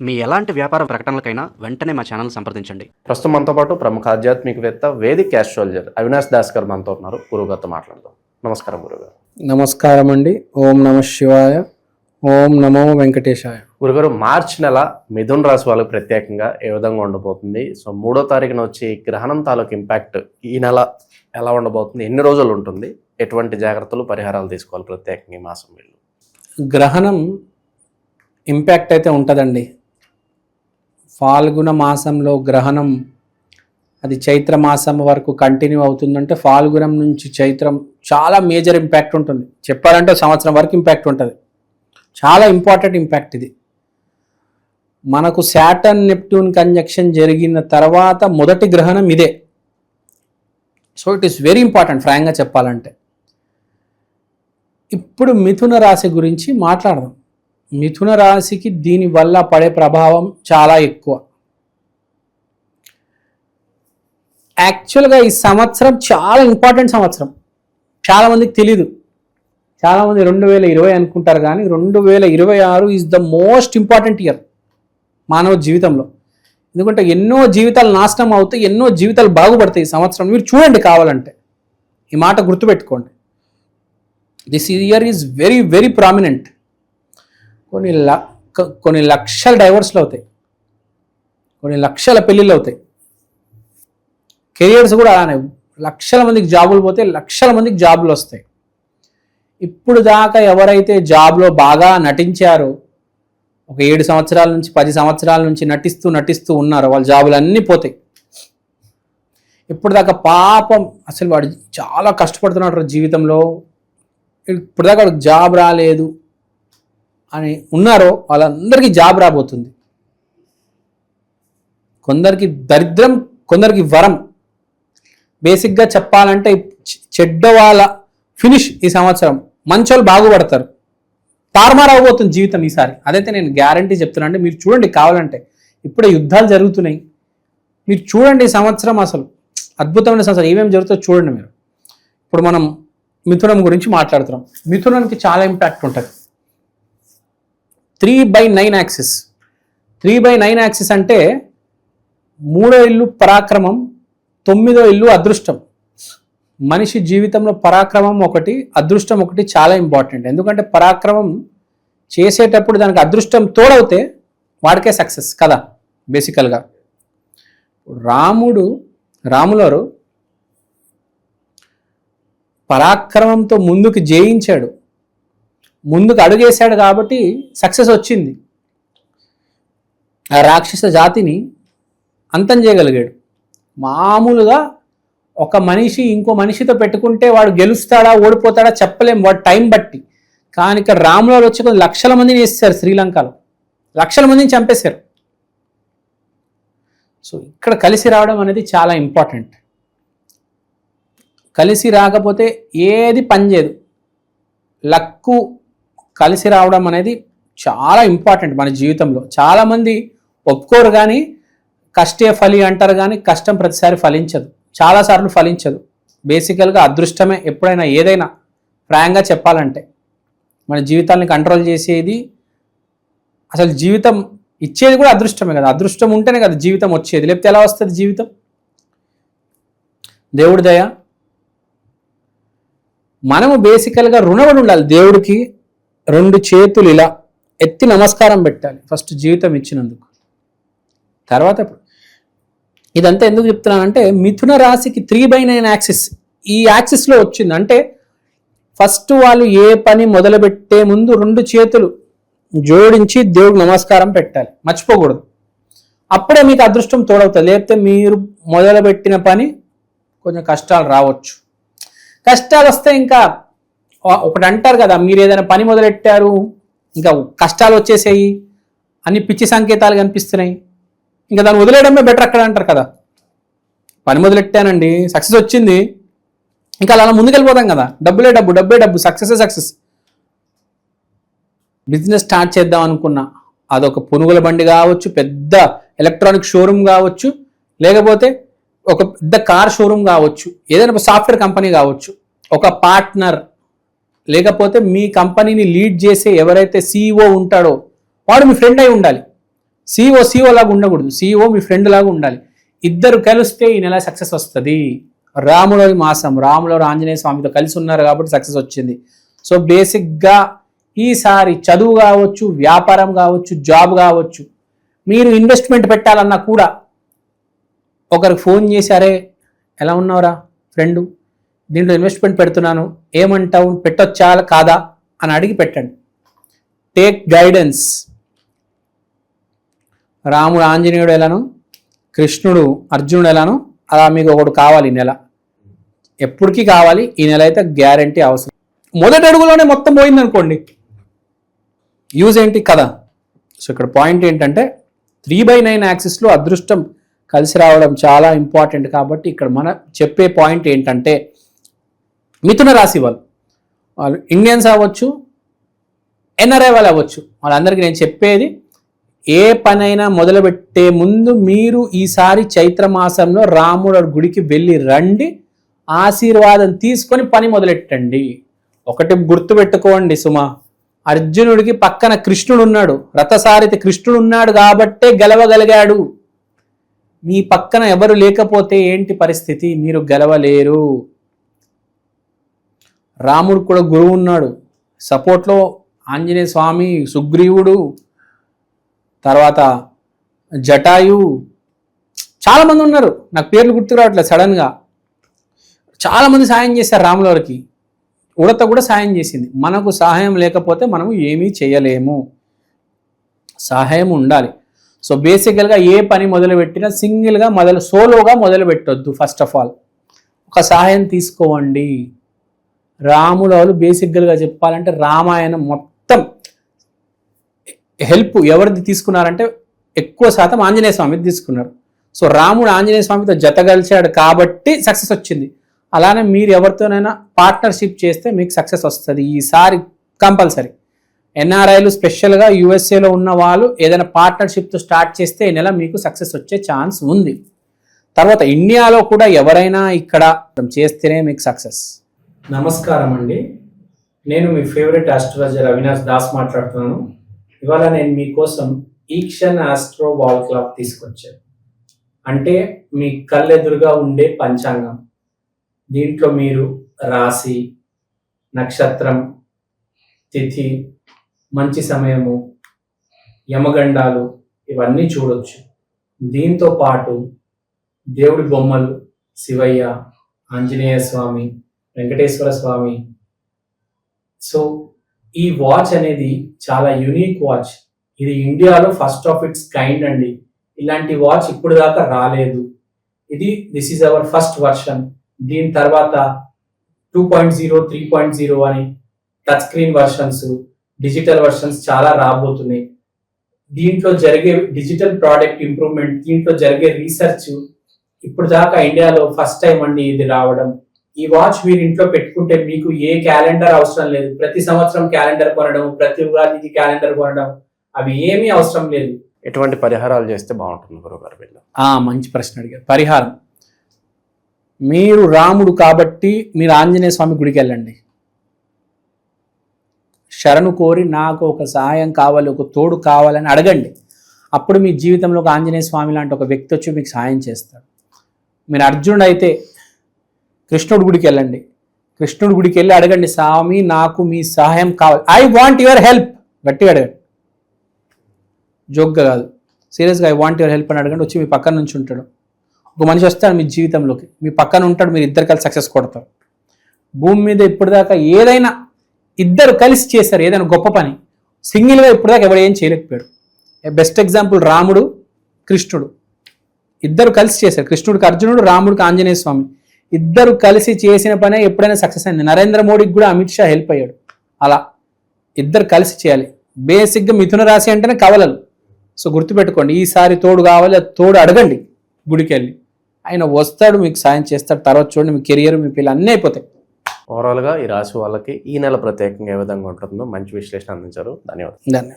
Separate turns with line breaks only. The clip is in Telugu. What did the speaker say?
మీ ఎలాంటి వ్యాపార ప్రకటనలకైనా వెంటనే మా ఛానల్ సంప్రదించండి.
ప్రస్తుతం మనతో పాటు ప్రముఖ ఆధ్యాత్మికవేత్త వేదిక్ ఆస్ట్రాలజర్ అవినాష్ దాస్ గారు మనతో ఉన్నారు. గురుగారితో మాట్లాడదాం. నమస్కారం గురుగారు.
నమస్కారం అండి. ఓం నమ శివాయ, ఓం నమో వెంకటేశాయ.
గురుగారు, మార్చి నెల మిథున రాశి వాళ్ళకి ప్రత్యేకంగా ఏ విధంగా ఉండబోతుంది? సో 3వ తారీఖున వచ్చి గ్రహణం తాలూకు ఇంపాక్ట్ ఈ నెల ఎలా ఉండబోతుంది? ఎన్ని రోజులు ఉంటుంది? ఎటువంటి జాగ్రత్తలు పరిహారాలు తీసుకోవాలి ప్రత్యేకంగా ఈ మాసం వీళ్ళు?
గ్రహణం ఇంపాక్ట్ అయితే ఉంటుందండి. ఫాల్గుణ మాసంలో గ్రహణం అది చైత్ర మాసం వరకు కంటిన్యూ అవుతుందంటే ఫాల్గుణం నుంచి చైత్రం చాలా మేజర్ ఇంపాక్ట్ ఉంటుంది. చెప్పాలంటే సంవత్సరం వరకు ఇంపాక్ట్ ఉంటుంది. చాలా ఇంపార్టెంట్ ఇంపాక్ట్ ఇది. మనకు శాటర్న్ నెప్ట్యూన్ కంజంక్షన్ జరిగిన తర్వాత మొదటి గ్రహణం ఇదే. So it is very important ఫ్రాంక్గా చెప్పాలంటే. ఇప్పుడు మిథున రాశి గురించి మాట్లాడదాం. మిథున రాశికి దీనివల్ల పడే ప్రభావం చాలా ఎక్కువ. యాక్చువల్గా ఈ సంవత్సరం చాలా ఇంపార్టెంట్ సంవత్సరం. చాలామందికి తెలీదు. చాలామంది 2020 అనుకుంటారు, కానీ 2026 is the most important year మానవ జీవితంలో. ఎందుకంటే ఎన్నో జీవితాలు నాశనం అవుతాయి, ఎన్నో జీవితాలు బాగుపడతాయి ఈ సంవత్సరం. మీరు చూడండి, కావాలంటే ఈ మాట గుర్తుపెట్టుకోండి. This year is very very prominent. కొన్ని లక్షల డైవర్స్లు అవుతాయి, కొన్ని లక్షల పెళ్ళిళ్ళు అవుతాయి. కెరియర్స్ కూడా అలానే, లక్షల మందికి జాబులు పోతే లక్షల మందికి జాబులు వస్తాయి. ఇప్పుడు దాకా ఎవరైతే జాబ్లో బాగా నటించారో, ఒక 7 సంవత్సరాల నుంచి 10 సంవత్సరాల నుంచి నటిస్తూ ఉన్నారో, వాళ్ళ జాబులు అన్నీ పోతాయి. ఇప్పుడు దాకా పాపం అసలు వాడు చాలా కష్టపడుతున్నాడు జీవితంలో, ఇప్పుడు దాకా వాడికి జాబ్ రాలేదు అని ఉన్నారో వాళ్ళందరికీ జాబ్ రాబోతుంది. కొందరికి దరిద్రం, కొందరికి వరం. బేసిక్గా చెప్పాలంటే చెడ్డ వాళ్ళ ఫినిష్ ఈ సంవత్సరం, మంచోళ్ళు బాగుపడతారు. తారుమారు అవబోతుంది జీవితం ఈసారి. అదైతే నేను గ్యారంటీ చెప్తున్నా. అంటే మీరు చూడండి, కావాలంటే ఇప్పుడే యుద్ధాలు జరుగుతున్నాయి. మీరు చూడండి ఈ సంవత్సరం అసలు అద్భుతమైన సంవత్సరం. ఏమేమి జరుగుతుందో చూడండి మీరు. ఇప్పుడు మనం మిథునం గురించి మాట్లాడుతున్నాం. మిథునానికి చాలా ఇంపాక్ట్ ఉంటుంది. 3/9 యాక్సిస్. 3/9 యాక్సిస్ అంటే 3వ ఇల్లు పరాక్రమం, 9వ ఇల్లు అదృష్టం. మనిషి జీవితంలో పరాక్రమం ఒకటి, అదృష్టం ఒకటి చాలా ఇంపార్టెంట్. ఎందుకంటే పరాక్రమం చేసేటప్పుడు దానికి అదృష్టం తోడవుతే వాడికే సక్సెస్ కదా బేసికల్గా. రాములవారు పరాక్రమంతో ముందుకు జయించాడు, ముందుకు అడుగేశాడు కాబట్టి సక్సెస్ వచ్చింది. ఆ రాక్షస జాతిని అంతం చేయగలిగాడు. మామూలుగా ఒక మనిషి ఇంకో మనిషితో పెట్టుకుంటే వాడు గెలుస్తాడా ఓడిపోతాడా చెప్పలేం, వాడు టైం బట్టి. కానీ ఇక్కడ రాములు వచ్చి కొన్ని లక్షల మందిని వేస్తారు. శ్రీలంకలో లక్షల మందిని చంపేశారు. సో ఇక్కడ కలిసి రావడం అనేది చాలా ఇంపార్టెంట్. కలిసి రాకపోతే ఏది పనిచేయదు. లక్కు కలిసి రావడం అనేది చాలా ఇంపార్టెంట్ మన జీవితంలో. చాలామంది ఒప్పుకోరు, కానీ కష్టే ఫలి అంటారు, కానీ కష్టం ప్రతిసారి ఫలించదు, చాలాసార్లు ఫలించదు. బేసికల్గా అదృష్టమే ఎప్పుడైనా ఏదైనా ఫ్రాంక్గా చెప్పాలంటే. మన జీవితాన్ని కంట్రోల్ చేసేది, అసలు జీవితం ఇచ్చేది కూడా అదృష్టమే కదా. అదృష్టం ఉంటేనే కదా జీవితం వచ్చేది, లేకపోతే ఎలా వస్తుంది జీవితం? దేవుడి దయ. మనము బేసికల్గా రుణపడి ఉండాలి దేవుడికి. 2 చేతులు ఇలా ఎత్తి నమస్కారం పెట్టాలి ఫస్ట్ జీవితం ఇచ్చినందుకు. తర్వాత ఇదంతా ఎందుకు చెప్తున్నానంటే మిథున రాశికి 3/9 యాక్సిస్ ఈ యాక్సిస్లో వచ్చింది. అంటే ఫస్ట్ వాళ్ళు ఏ పని మొదలుపెట్టే ముందు 2 చేతులు జోడించి దేవుడికి నమస్కారం పెట్టాలి, మర్చిపోకూడదు. అప్పుడే మీకు అదృష్టం తోడవుతుంది. లేకపోతే మీరు మొదలుపెట్టిన పని కొంచెం కష్టాలు రావచ్చు. కష్టాలు వస్తే ఇంకా ఒకటి అంటారు కదా, మీరు ఏదైనా పని మొదలెట్టారు ఇంకా కష్టాలు వచ్చేసాయి, అన్ని పిచ్చి సంకేతాలు కనిపిస్తున్నాయి, ఇంకా దాన్ని వదిలేయడమే బెటర్ అక్కడ అంటారు కదా. పని మొదలెట్టానండి, సక్సెస్ వచ్చింది, ఇంకా అలా ముందుకెళ్ళిపోతాం కదా. డబ్బులే డబ్బు, సక్సెస్. బిజినెస్ స్టార్ట్ చేద్దాం అనుకున్నా, అదొక పునుగుల బండి కావచ్చు, పెద్ద ఎలక్ట్రానిక్ షోరూమ్ కావచ్చు, లేకపోతే ఒక పెద్ద కార్ షోరూమ్ కావచ్చు, ఏదైనా సాఫ్ట్వేర్ కంపెనీ కావచ్చు, ఒక పార్ట్నర్, లేకపోతే మీ కంపెనీని లీడ్ చేసే ఎవరైతే CEO ఉంటాడో వాడు మీ ఫ్రెండ్ అయి ఉండాలి. సిఓ లాగా ఉండకూడదు, సిఓ మీ ఫ్రెండ్ లాగా ఉండాలి. ఇద్దరు కలిస్తే ఈ నెల సక్సెస్ వస్తుంది. రాముడి మాసం, రాముడు ఆంజనేయ స్వామితో కలిసి ఉన్నారు కాబట్టి సక్సెస్ వచ్చింది. సో బేసిక్గా ఈసారి చదువు కావచ్చు, వ్యాపారం కావచ్చు, జాబ్ కావచ్చు, మీరు ఇన్వెస్ట్మెంట్ పెట్టాలన్నా కూడా ఒకరికి ఫోన్ చేసి, అరే ఎలా ఉన్నావురా ఫ్రెండు, దీంట్లో ఇన్వెస్ట్మెంట్ పెడుతున్నాను, ఏమంటావు, పెట్టొచ్చా కాదా అని అడిగి పెట్టండి. Take guidance. రాముడు ఆంజనేయుడు ఎలానో, కృష్ణుడు అర్జునుడు ఎలానో అలా మీకు ఒకడు కావాలి ఈ నెల, ఎప్పటికీ కావాలి. ఈ నెల అయితే గ్యారంటీ అవసరం. మొదటి అడుగులోనే మొత్తం పోయిందనుకోండి, యూజ్ ఏంటి కదా. సో ఇక్కడ పాయింట్ ఏంటంటే 3/9 యాక్సిస్లో అదృష్టం కలిసి రావడం చాలా ఇంపార్టెంట్. కాబట్టి ఇక్కడ మన చెప్పే పాయింట్ ఏంటంటే, మిథున రాశి వాళ్ళు ఇండియన్స్ అవ్వచ్చు, ఎన్ఆర్ఐ వాళ్ళు అవ్వచ్చు, వాళ్ళందరికీ నేను చెప్పేది, ఏ పనైనా మొదలుపెట్టే ముందు మీరు ఈసారి చైత్రమాసంలో రాముడు గుడికి వెళ్ళి రండి, ఆశీర్వాదం తీసుకొని పని మొదలెట్టండి. ఒకటి గుర్తుపెట్టుకోండి సుమా, అర్జునుడికి పక్కన కృష్ణుడు ఉన్నాడు, రథసారథి కృష్ణుడు ఉన్నాడు కాబట్టే గెలవగలిగాడు. మీ పక్కన ఎవరు లేకపోతే ఏంటి పరిస్థితి, మీరు గెలవలేరు. రాముడు కూడా గురువు ఉన్నాడు, సపోర్ట్లో ఆంజనేయ స్వామి, సుగ్రీవుడు, తర్వాత జటాయు, చాలామంది ఉన్నారు, నాకు పేర్లు గుర్తు రావట్లేదు సడన్గా. చాలామంది సాయం చేశారు రాములవారికి, ఉడత కూడా సాయం చేసింది. మనకు సహాయం లేకపోతే మనము ఏమీ చేయలేము, సహాయం ఉండాలి. సో బేసికల్గా ఏ పని మొదలుపెట్టినా సింగిల్గా సోలోగా మొదలు పెట్టొద్దు. ఫస్ట్ ఆఫ్ ఆల్ ఒక సహాయం తీసుకోండి. రాముల వాళ్ళు బేసిక్గా చెప్పాలంటే రామాయణం మొత్తం హెల్ప్ ఎవరిది తీసుకున్నారంటే ఎక్కువ శాతం ఆంజనేయ స్వామిది తీసుకున్నారు. సో రాముడు ఆంజనేయ స్వామితో జతగలిచాడు కాబట్టి సక్సెస్ వచ్చింది. అలానే మీరు ఎవరితోనైనా పార్ట్నర్షిప్ చేస్తే మీకు సక్సెస్ వస్తుంది ఈసారి కంపల్సరీ. ఎన్ఆర్ఐలు స్పెషల్గా యూఎస్ఏలో ఉన్న వాళ్ళు ఏదైనా పార్ట్నర్షిప్తో స్టార్ట్ చేస్తే ఈ నెల మీకు సక్సెస్ వచ్చే ఛాన్స్ ఉంది. తర్వాత ఇండియాలో కూడా ఎవరైనా ఇక్కడ చేస్తేనే మీకు సక్సెస్. నమస్కారం అండి, నేను మీ ఫేవరెట్ ఆస్ట్రాలజర్ అవినాష్ దాస్ మాట్లాడుతున్నాను. ఇవాళ నేను మీకోసం ఈక్షన్ ఆస్ట్రో వాల్ క్లాక్ తీసుకొచ్చాను. అంటే మీ కళ్ళెదురుగా ఉండే పంచాంగం. దీంట్లో మీరు రాశి, నక్షత్రం, తిథి, మంచి సమయము, యమగండాలు ఇవన్నీ చూడొచ్చు. దీంతో పాటు దేవుడి బొమ్మలు, శివయ్య, ఆంజనేయ స్వామి, వెంకటేశ్వర స్వామి. సో ఈ వాచ్ అనేది చాలా యూనిక్ వాచ్. ఇది ఇండియాలో ఫస్ట్ ఆఫ్ ఇట్స్ కైండ్ అండి. ఇలాంటి వాచ్ ఇప్పుడు దాకా రాలేదు. This is our first version. దీని తర్వాత 2.0, 3.0 అని touch screen versions, digital versions చాలా రాబోతున్నాయి. దీంట్లో జరిగే డిజిటల్ ప్రోడక్ట్ ఇంప్రూవ్మెంట్, దీంట్లో జరిగే రీసెర్చ్ ఇప్పుడు దాకా ఇండియాలో ఫస్ట్ టైం అండి ఇది రావడం. ఈ వాచ్ మీరు ఇంట్లో పెట్టుకుంటే మీకు ఏ క్యాలెండర్ అవసరం లేదు. ప్రతి సంవత్సరం క్యాలెండర్ కొనడం, ప్రతి ఉగాదికి క్యాలెండర్ కొనడం, అవి ఏమీ అవసరం లేదు.
ఎటువంటి పరిహారాలు చేస్తే బాగుంటుంది గురుగారు వీళ్ళు?
మంచి ప్రశ్న అడిగారు. పరిహారం, మీరు రాముడు కాబట్టి మీరు ఆంజనేయ స్వామి గుడికి వెళ్ళండి. శరణు కోరి నాకు ఒక సహాయం కావాలి, ఒక తోడు కావాలని అడగండి. అప్పుడు మీ జీవితంలో ఒక ఆంజనేయ స్వామి లాంటి ఒక వ్యక్తి వచ్చి మీకు సహాయం చేస్తాడు. మీరు అర్జునుడు అయితే కృష్ణుడి గుడికి వెళ్ళండి. కృష్ణుడి గుడికి వెళ్ళి అడగండి, స్వామి నాకు మీ సహాయం కావాలి, ఐ వాంట్ యువర్ హెల్ప్. గట్టిగా అడగండి, జోక్గా కాదు, సీరియస్గా ఐ వాంట్ యువర్ హెల్ప్ అని అడగండి. వచ్చి మీ పక్కన నుంచి ఉంటాడు. ఒక మనిషి వస్తాడు మీ జీవితంలోకి, మీ పక్కన ఉంటాడు, మీరు ఇద్దరు కలిసి సక్సెస్ కొడతారు. భూమి మీద ఇప్పటిదాకా ఏదైనా ఇద్దరు కలిసి చేశారు, ఏదైనా గొప్ప పని. సింగిల్గా ఇప్పటిదాకా ఎవరు ఏం చేయలేకపోయాడు. బెస్ట్ ఎగ్జాంపుల్ రాముడు, కృష్ణుడు ఇద్దరు కలిసి చేశారు. కృష్ణుడికి అర్జునుడు, రాముడికి ఆంజనేయ స్వామి. ఇద్దరు కలిసి చేసిన పనే ఎప్పుడైనా సక్సెస్ అయింది. నరేంద్ర మోడీకి కూడా అమిత్ షా హెల్ప్ అయ్యాడు. అలా ఇద్దరు కలిసి చేయాలి. బేసిక్గా మిథున రాశి అంటేనే కవలలు. సో గుర్తుపెట్టుకోండి, ఈసారి తోడు కావాలి, తోడు అడగండి గుడికి వెళ్ళి. ఆయన వస్తాడు, మీకు సాయం చేస్తాడు. తర్వాత చూడండి మీ కెరియర్, మీ పిల్లలు అన్నీ అయిపోతాయి.
ఓవరాల్గా ఈ రాశి వాళ్ళకి ఈ నెల ప్రత్యేకంగా ఏ విధంగా ఉంటుందో మంచి విశ్లేషణ అందించారు. ధన్యవాదాలు.